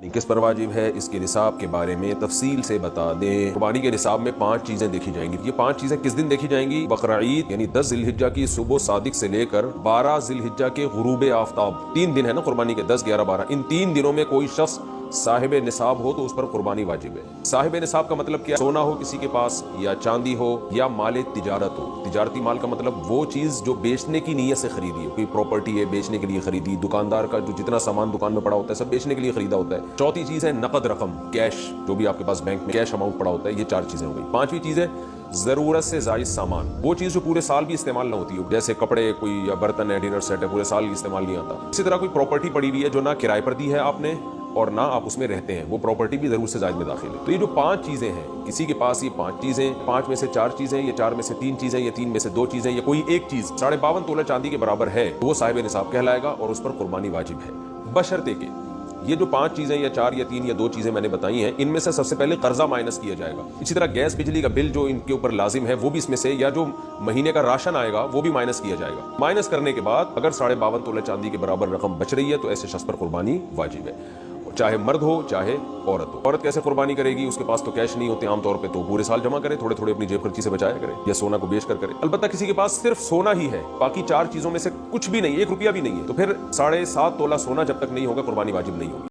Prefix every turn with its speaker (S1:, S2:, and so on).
S1: किस पर वाजिब है, इसके निसाब के बारे में तफसील से बता दें। कुर्बानी के निसाब में 5 चीजें देखी जाएंगी। ये 5 चीजें किस दिन देखी जाएंगी? बकरा ईद यानी 10 जिलहिज्जा की सुबह सादिक से लेकर 12 जिलहिज्जा के गुरूब आफ्ताब, 3 दिन है ना कुर्बानी के, 10, 11, 12, इन 3 दिनों में कोई शख्स साहिब निसाब हो तो उस पर कुर्बानी वाजिब है। साहिब निसाब का मतलब क्या? सोना हो किसी के पास, या चांदी हो, या माल तिजारत हो। तिजारती माल का मतलब वो चीज जो बेचने की नीयत से खरीदी हो, कोई प्रॉपर्टी है बेचने के लिए खरीदी, दुकानदार का जो जितना सामान दुकान में पड़ा होता है सब बेचने के लिए खरीदा होता है। चौथी चीज है नकद रकम, कैश, जो भी आपके पास बैंक में कैश अमाउंट पड़ा होता है। ये 4 चीजें हो गई। 5वीं चीज है जरूरत से जायद सामान, वो चीज जो पूरे साल भी इस्तेमाल ना होती हो, जैसे कपड़े, कोई या बर्तन है, डिनर सेट है, पूरे साल इस्तेमाल नहीं आता। इसी तरह कोई प्रॉपर्टी पड़ी हुई है जो ना किराए पर दी है आपने और ना आप उसमें रहते हैं, वो प्रॉपर्टी भी जरूर से जायद में दाखिल है। तो ये जो 5 चीजें हैं, किसी के पास ये 5 चीजें, 5 में से 4 चीजें, ये 4 में से 3 चीजें, ये 3 में से 2 चीजें, ये कोई एक चीज 52.5 तोला चांदी के बराबर है तो वो साहिब निसाब कहलाएगा और उस पर कुर्बानी वाजिब है। बशर्ते के ये जो 5 चीजें या 4 या 3 या 2 चीजें मैंने बताई हैं, इनमें से सबसे पहले कर्जा माइनस किया जाएगा। इसी तरह गैस बिजली का बिल जो इनके ऊपर लाजिम है वो भी इसमें से, या जो महीने का राशन आएगा वो भी माइनस किया जाएगा। माइनस करने के बाद अगर 52.5 तोला चांदी के बराबर रकम बच रही है तो ऐसे शख्स पर कुर्बानी वाजिब है, चाहे मर्द हो चाहे औरत हो। औरत कैसे कुर्बानी करेगी? उसके पास तो कैश नहीं होते आमतौर पे, तो पूरे साल जमा करे, थोड़े थोड़े अपनी जेब खर्ची से बचाया करे, या सोना को बेच कर करे। अलबत्ता किसी के पास सिर्फ सोना ही है, बाकी 4 चीजों में से कुछ भी नहीं, 1 रुपया भी नहीं है, तो फिर 7.5 तोला सोना जब तक नहीं होगा कुर्बानी वाजिब नहीं होगी।